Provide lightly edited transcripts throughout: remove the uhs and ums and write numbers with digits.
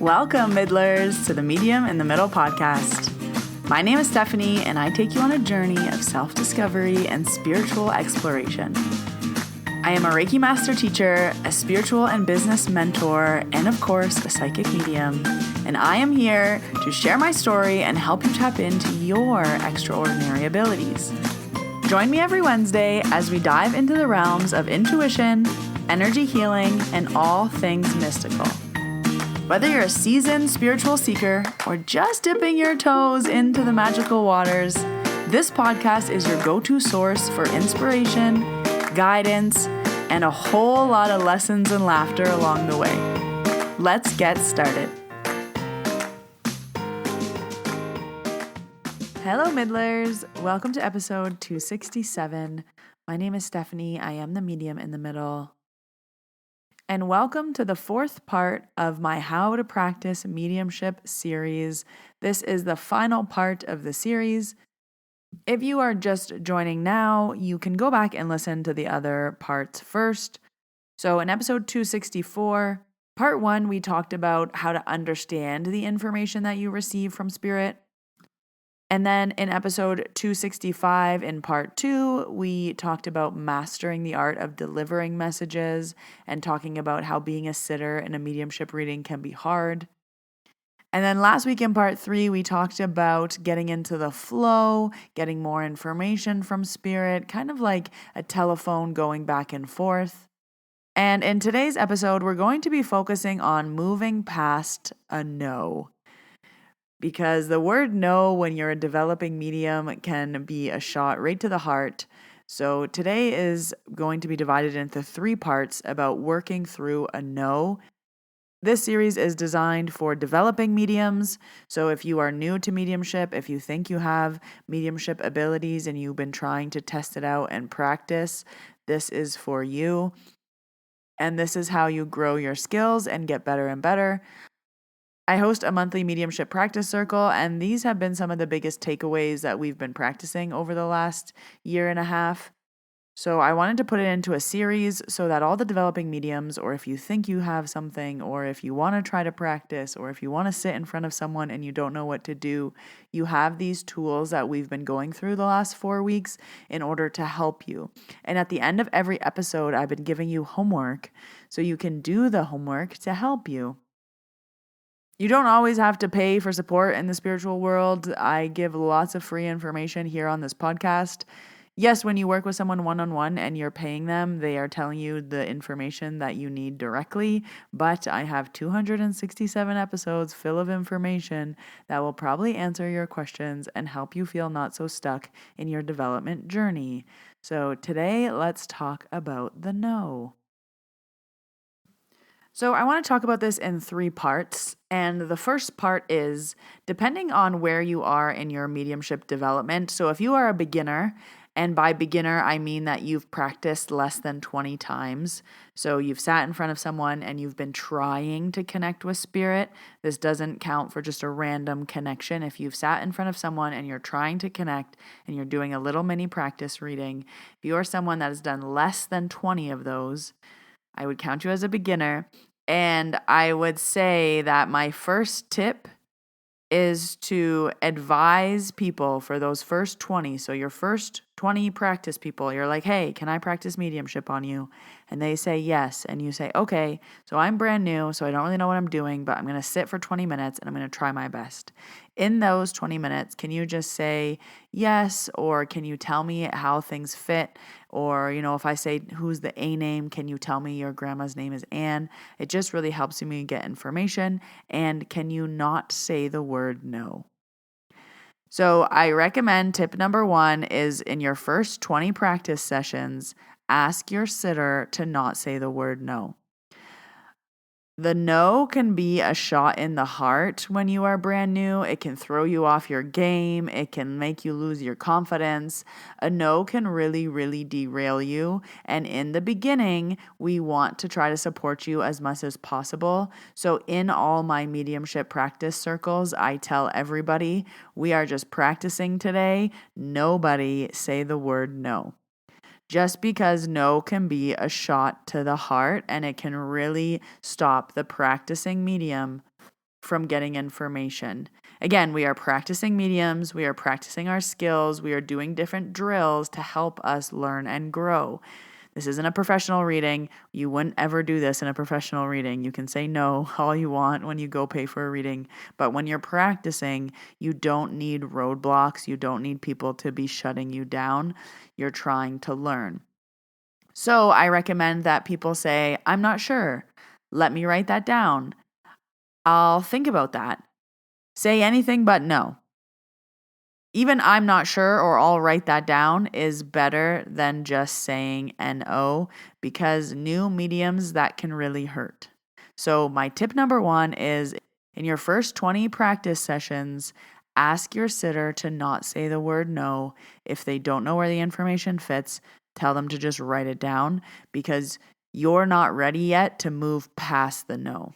Welcome, Middlers, to the Medium in the Middle podcast. My name is Stephanie, and I take you on a journey of self-discovery and spiritual exploration. I am a Reiki Master Teacher, a spiritual and business mentor, and of course, a psychic medium. And I am here to share my story and help you tap into your extraordinary abilities. Join me every Wednesday as we dive into the realms of intuition, energy healing, and all things mystical. Whether you're a seasoned spiritual seeker or just dipping your toes into the magical waters, this podcast is your go-to source for inspiration, guidance, and a whole lot of lessons and laughter along the way. Let's get started. Hello, Middlers. Welcome to episode 267. My name is Stephanie. I am the medium in the middle. And welcome to the fourth part of my How to Practice Mediumship series. This is the final part of the series. If you are just joining now, you can go back and listen to the other parts first. So in episode 264, part 1, we talked about how to understand the information that you receive from Spirit. And then in episode 265, in part 2, we talked about mastering the art of delivering messages and talking about how being a sitter in a mediumship reading can be hard. And then last week in part 3, we talked about getting into the flow, getting more information from Spirit, kind of like a telephone going back and forth. And in today's episode, we're going to be focusing on moving past a no. Because the word no when you're a developing medium can be a shot right to the heart. So today is going to be divided into 3 parts about working through a no. This series is designed for developing mediums. So if you are new to mediumship, if you think you have mediumship abilities and you've been trying to test it out and practice, this is for you. And this is how you grow your skills and get better and better. I host a monthly mediumship practice circle, and these have been some of the biggest takeaways that we've been practicing over the last year and a half. So I wanted to put it into a series so that all the developing mediums, or if you think you have something, or if you want to try to practice, or if you want to sit in front of someone and you don't know what to do, you have these tools that we've been going through the last 4 weeks in order to help you. And at the end of every episode, I've been giving you homework so you can do the homework to help you. You don't always have to pay for support in the spiritual world. I give lots of free information here on this podcast. Yes, when you work with someone one-on-one and you're paying them, they are telling you the information that you need directly. But I have 267 episodes full of information that will probably answer your questions and help you feel not so stuck in your development journey. So today, let's talk about the no. So I want to talk about this in 3 parts. And the first part is depending on where you are in your mediumship development. So if you are a beginner, and by beginner, I mean that you've practiced less than 20 times. So you've sat in front of someone and you've been trying to connect with Spirit. This doesn't count for just a random connection. If you've sat in front of someone and you're trying to connect and you're doing a little mini practice reading, if you are someone that has done less than 20 of those, I would count you as a beginner. And I would say that my first tip is to advise people for those first 20. So your first 20 practice people, you're like, hey, can I practice mediumship on you? And they say yes. And you say, okay, so I'm brand new, so I don't really know what I'm doing, but I'm going to sit for 20 minutes and I'm going to try my best. In those 20 minutes, can you just say yes? Or can you tell me how things fit? Or, if I say, who's the A name? Can you tell me your grandma's name is Anne? It just really helps me get information. And can you not say the word no? So I recommend tip number 1 is in your first 20 practice sessions, ask your sitter to not say the word no. The no can be a shot in the heart when you are brand new. It can throw you off your game. It can make you lose your confidence. A no can really, really derail you. And in the beginning, we want to try to support you as much as possible. So in all my mediumship practice circles, I tell everybody, we are just practicing today. Nobody say the word no. Just because no can be a shot to the heart and it can really stop the practicing medium from getting information. Again, we are practicing mediums, we are practicing our skills, we are doing different drills to help us learn and grow. This isn't a professional reading. You wouldn't ever do this in a professional reading. You can say no all you want when you go pay for a reading. But when you're practicing, you don't need roadblocks. You don't need people to be shutting you down. You're trying to learn. So I recommend that people say, I'm not sure. Let me write that down. I'll think about that. Say anything but no. Even I'm not sure or I'll write that down is better than just saying NO, because new mediums, that can really hurt. So my tip number 1 is, in your first 20 practice sessions, ask your sitter to not say the word no. If they don't know where the information fits, tell them to just write it down, because you're not ready yet to move past the no.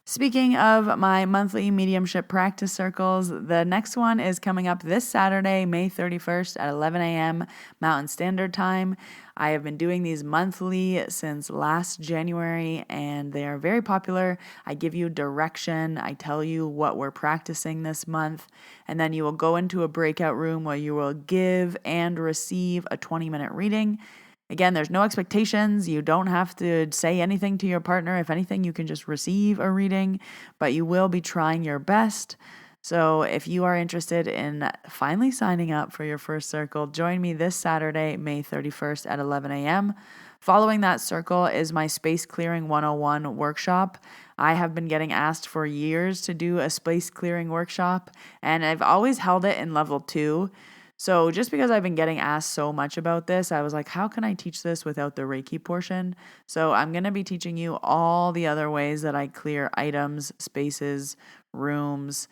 Speaking of my monthly mediumship practice circles, the next one is coming up this Saturday, May 31st at 11 a.m. Mountain Standard Time. I have been doing these monthly since last January, and they are very popular. I give you direction. I tell you what we're practicing this month, and then you will go into a breakout room where you will give and receive a 20-minute reading. Again, there's no expectations. You don't have to say anything to your partner. If anything, you can just receive a reading, but you will be trying your best. So if you are interested in finally signing up for your first circle, join me this Saturday, May 31st at 11 a.m. Following that circle is my Space Clearing 101 workshop. I have been getting asked for years to do a space clearing workshop, and I've always held it in level 2. So just because I've been getting asked so much about this, I was like, how can I teach this without the Reiki portion? So I'm going to be teaching you all the other ways that I clear items, spaces, rooms,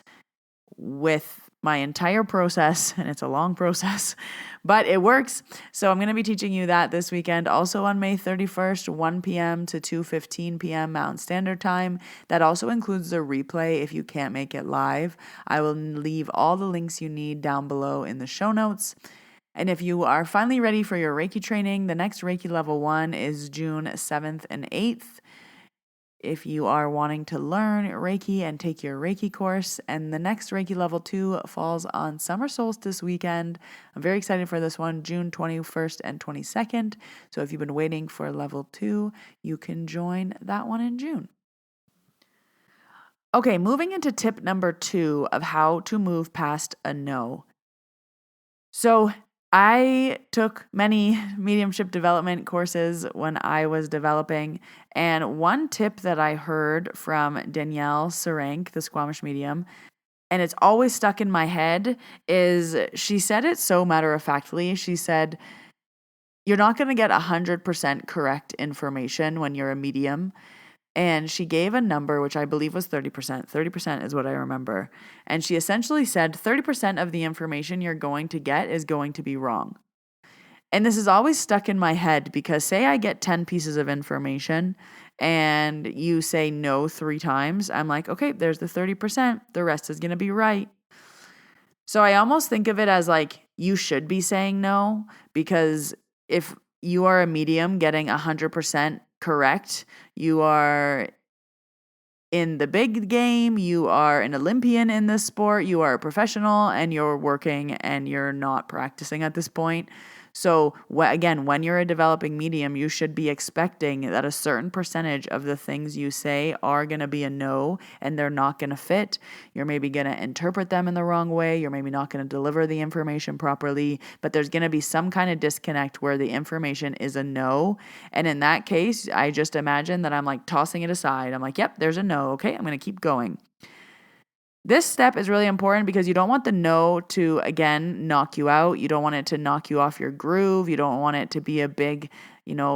with my entire process, and it's a long process, but it works. So I'm going to be teaching you that this weekend, also on May 31st, 1 p.m. to 2:15 p.m. Mountain Standard Time. That also includes the replay if you can't make it live. I will leave all the links you need down below in the show notes. And if you are finally ready for your Reiki training, the next Reiki Level 1 is June 7th and 8th. If you are wanting to learn Reiki and take your Reiki course, and the next Reiki Level 2 falls on summer solstice weekend. I'm very excited for this one, June 21st and 22nd. So if you've been waiting for Level 2, you can join that one in June. Okay, moving into tip number 2 of how to move past a no. So I took many mediumship development courses when I was developing, and one tip that I heard from Danielle Sarank, the Squamish medium, and it's always stuck in my head, is she said it so matter-of-factly. She said, you're not going to get 100% correct information when you're a medium. And she gave a number, which I believe was 30%. 30% is what I remember. And she essentially said 30% of the information you're going to get is going to be wrong. And this is always stuck in my head, because say I get 10 pieces of information and you say no 3 times, I'm like, okay, there's the 30%. The rest is going to be right. So I almost think of it as like you should be saying no, because if you are a medium getting 100% correct, you are in the big game, you are an Olympian in this sport, you are a professional, and you're working and you're not practicing at this point. So again, when you're a developing medium, you should be expecting that a certain percentage of the things you say are going to be a no, and they're not going to fit. You're maybe going to interpret them in the wrong way. You're maybe not going to deliver the information properly, but there's going to be some kind of disconnect where the information is a no. And in that case, I just imagine that I'm like tossing it aside. I'm like, yep, there's a no. Okay, I'm going to keep going. This step is really important because you don't want the no to, again, knock you out. You don't want it to knock you off your groove. You don't want it to be a big,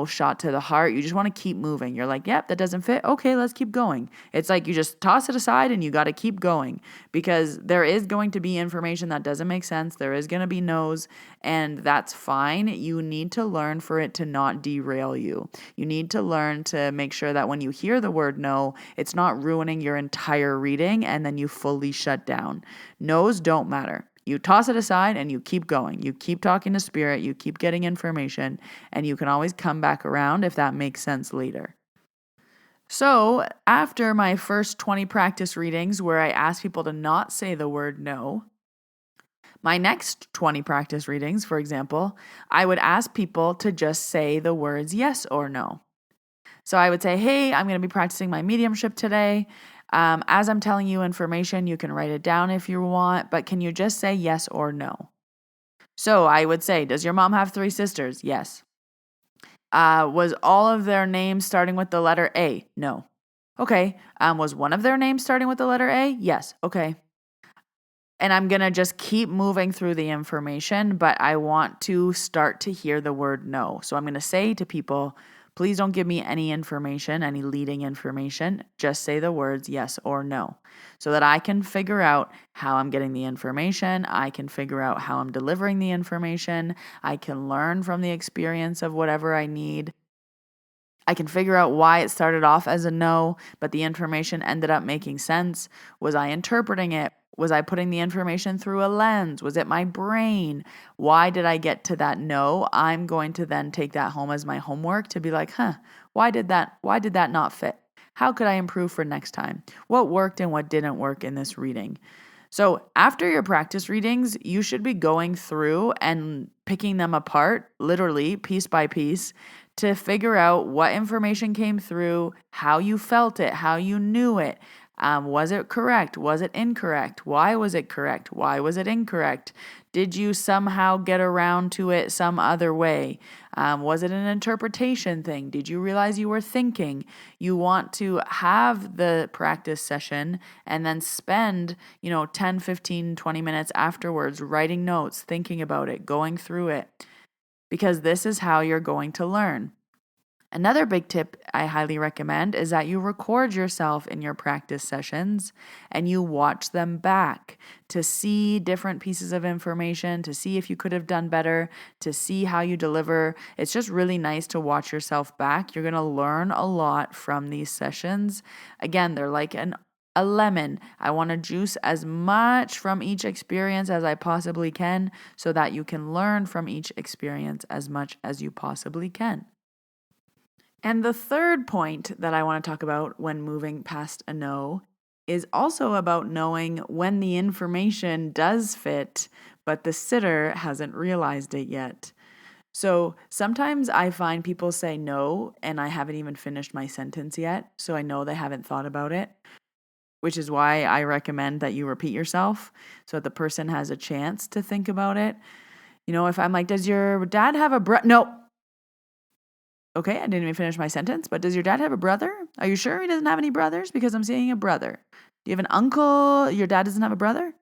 shot to the heart. You just want to keep moving. You're like, yep, that doesn't fit. Okay, let's keep going. It's like you just toss it aside and you got to keep going, because there is going to be information that doesn't make sense. There is going to be no's, and that's fine. You need to learn for it to not derail you. You need to learn to make sure that when you hear the word no, it's not ruining your entire reading and then you fully shut down. No's don't matter. You toss it aside and you keep going. You keep talking to spirit, you keep getting information, and you can always come back around if that makes sense later. So after my first 20 practice readings where I asked people to not say the word no, my next 20 practice readings, for example, I would ask people to just say the words yes or no. So I would say, hey, I'm going to be practicing my mediumship today. As I'm telling you information, you can write it down if you want, but can you just say yes or no? So I would say, does your mom have 3 sisters? Yes. Was all of their names starting with the letter A? No. Okay. Was one of their names starting with the letter A? Yes. Okay. And I'm going to just keep moving through the information, but I want to start to hear the word no. So I'm going to say to people, please don't give me any information, any leading information. Just say the words yes or no so that I can figure out how I'm getting the information. I can figure out how I'm delivering the information. I can learn from the experience of whatever I need. I can figure out why it started off as a no, but the information ended up making sense. Was I interpreting it? Was I putting the information through a lens? Was it my brain? Why did I get to that no? I'm going to then take that home as my homework to be like, why did that not fit? How could I improve for next time? What worked and what didn't work in this reading? So after your practice readings, you should be going through and picking them apart, literally piece by piece, to figure out what information came through, how you felt it, how you knew it. Was it correct? Was it incorrect? Why was it correct? Why was it incorrect? Did you somehow get around to it some other way? Was it an interpretation thing? Did you realize you were thinking? You want to have the practice session and then spend, 10, 15, 20 minutes afterwards writing notes, thinking about it, going through it, because this is how you're going to learn. Another big tip I highly recommend is that you record yourself in your practice sessions and you watch them back to see different pieces of information, to see if you could have done better, to see how you deliver. It's just really nice to watch yourself back. You're going to learn a lot from these sessions. Again, they're like a lemon. I want to juice as much from each experience as I possibly can so that you can learn from each experience as much as you possibly can. And the third point that I want to talk about when moving past a no is also about knowing when the information does fit, but the sitter hasn't realized it yet. So sometimes I find people say no, and I haven't even finished my sentence yet, so I know they haven't thought about it, which is why I recommend that you repeat yourself so that the person has a chance to think about it. If I'm like, does your dad have a brother? No. Okay, I didn't even finish my sentence, but does your dad have a brother? Are you sure he doesn't have any brothers? Because I'm seeing a brother. Do you have an uncle? Your dad doesn't have a brother?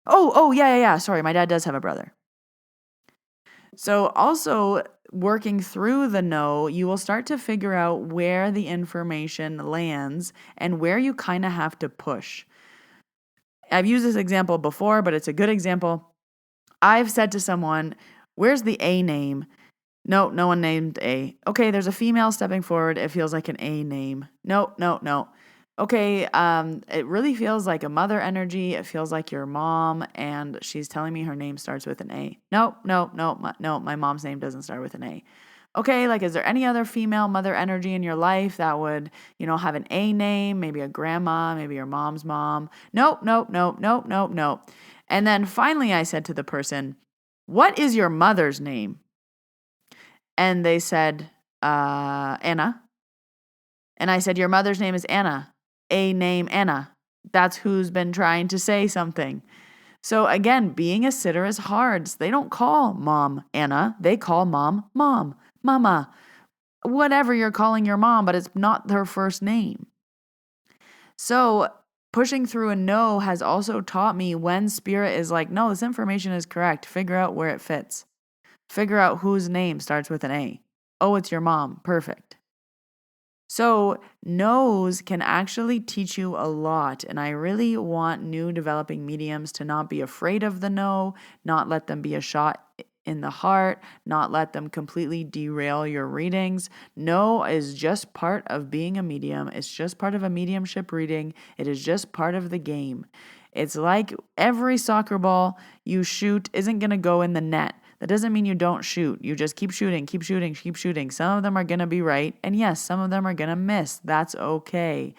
Oh, yeah. Sorry, my dad does have a brother. So also working through the no, you will start to figure out where the information lands and where you kind of have to push. I've used this example before, but it's a good example. I've said to someone, where's the A name? No one named A. Okay, there's a female stepping forward. It feels like an A name. No. Okay, it really feels like a mother energy. It feels like your mom, and she's telling me her name starts with an A. No, my mom's name doesn't start with an A. Okay, is there any other female mother energy in your life that would, have an A name? Maybe a grandma, maybe your mom's mom. Nope. And then finally I said to the person, what is your mother's name? And they said, Anna. And I said, your mother's name is Anna. A name Anna. That's who's been trying to say something. So again, being a sitter is hard. They don't call mom Anna. They call mom, mama, whatever you're calling your mom, but it's not her first name. So pushing through a no has also taught me when spirit is like, no, this information is correct. Figure out where it fits. Figure out whose name starts with an A. Oh, it's your mom. Perfect. So no's can actually teach you a lot. And I really want new developing mediums to not be afraid of the no, not let them be a shot in the heart, not let them completely derail your readings. No is just part of being a medium. It's just part of a mediumship reading. It is just part of the game. It's like every soccer ball you shoot isn't going to go in the net. That doesn't mean you don't shoot. You just keep shooting, keep shooting, keep shooting. Some of them are going to be right. And yes, some of them are going to miss. That's okay.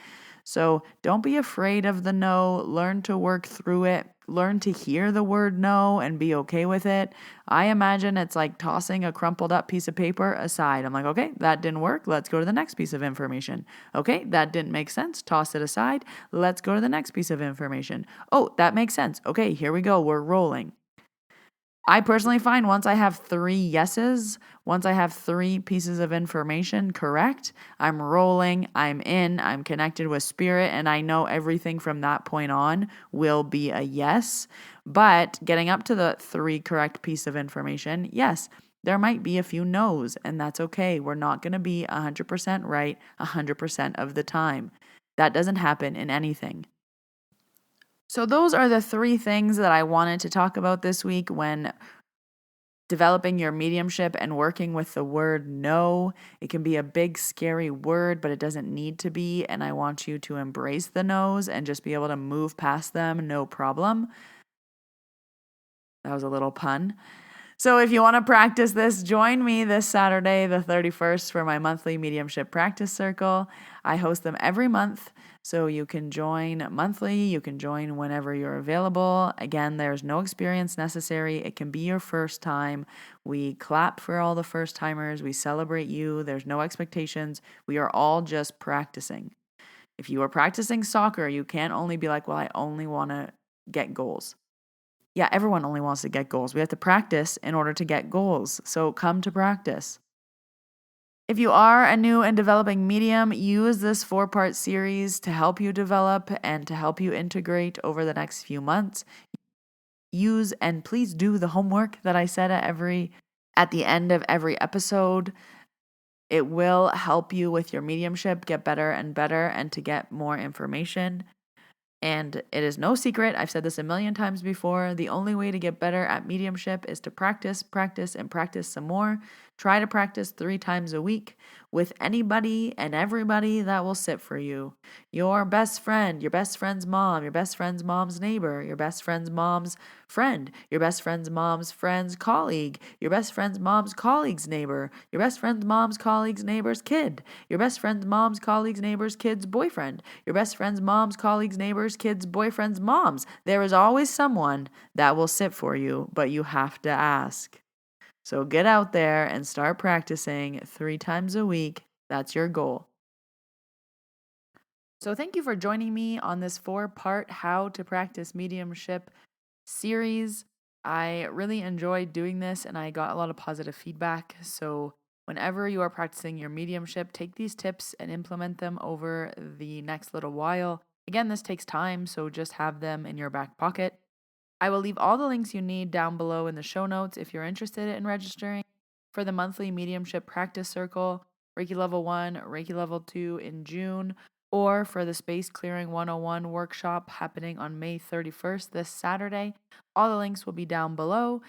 So don't be afraid of the no. Learn to work through it. Learn to hear the word no and be okay with it. I imagine it's like tossing a crumpled up piece of paper aside. I'm like, okay, that didn't work. Let's go to the next piece of information. Okay, that didn't make sense. Toss it aside. Let's go to the next piece of information. Oh, that makes sense. Okay, here we go. We're rolling. I personally find once I have 3 yeses, once I have 3 pieces of information correct, I'm rolling, I'm in, I'm connected with spirit, and I know everything from that point on will be a yes. But getting up to the 3 correct piece of information, yes, there might be a few no's, and that's okay. We're not going to be 100% right 100% of the time. That doesn't happen in anything. So those are the 3 things that I wanted to talk about this week when developing your mediumship and working with the word no. It can be a big, scary word, but it doesn't need to be. And I want you to embrace the no's and just be able to move past them, no problem. That was a little pun. So if you want to practice this, join me this Saturday, the 31st, for my monthly mediumship practice circle. I host them every month, so you can join monthly. You can join whenever you're available. Again, there's no experience necessary. It can be your first time. We clap for all the first timers. We celebrate you. There's no expectations. We are all just practicing. If you are practicing soccer, you can't only be like, well, I only want to get goals. Yeah, everyone only wants to get goals. We have to practice in order to get goals. So come to practice. If you are a new and developing medium, use this 4-part series to help you develop and to help you integrate over the next few months. Use and please do the homework that I said at the end of every episode. It will help you with your mediumship get better and better and to get more information. And it is no secret, I've said this a million times before, the only way to get better at mediumship is to practice, practice, and practice some more. Try to practice 3 times a week with anybody and everybody that will sit for you. Your best friend, your best friend's mom, your best friend's mom's neighbor, your best friend's mom's friend, your best friend's mom's friend's colleague, your best friend's mom's colleague's neighbor, your best friend's mom's colleague's neighbor's kid, your best friend's mom's colleague's neighbor's kid's boyfriend, your best friend's mom's colleague's neighbor's kid's boyfriend's moms. There is always someone that will sit for you, but you have to ask. So get out there and start practicing 3 times a week. That's your goal. So thank you for joining me on this 4-part How to Practice Mediumship series. I really enjoyed doing this and I got a lot of positive feedback. So whenever you are practicing your mediumship, take these tips and implement them over the next little while. Again, this takes time, so just have them in your back pocket. I will leave all the links you need down below in the show notes if you're interested in registering for the monthly mediumship practice circle, Reiki Level 1, Reiki Level 2 in June, or for the Space Clearing 101 workshop happening on May 31st this Saturday. All the links will be down below.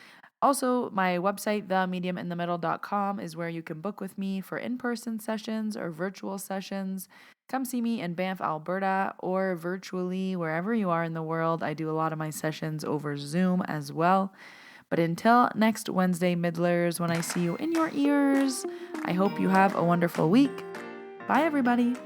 Also, my website, themediuminthemiddle.com, is where you can book with me for in-person sessions or virtual sessions. Come see me in Banff, Alberta, or virtually wherever you are in the world. I do a lot of my sessions over Zoom as well. But until next Wednesday, Middlers, when I see you in your ears, I hope you have a wonderful week. Bye, everybody.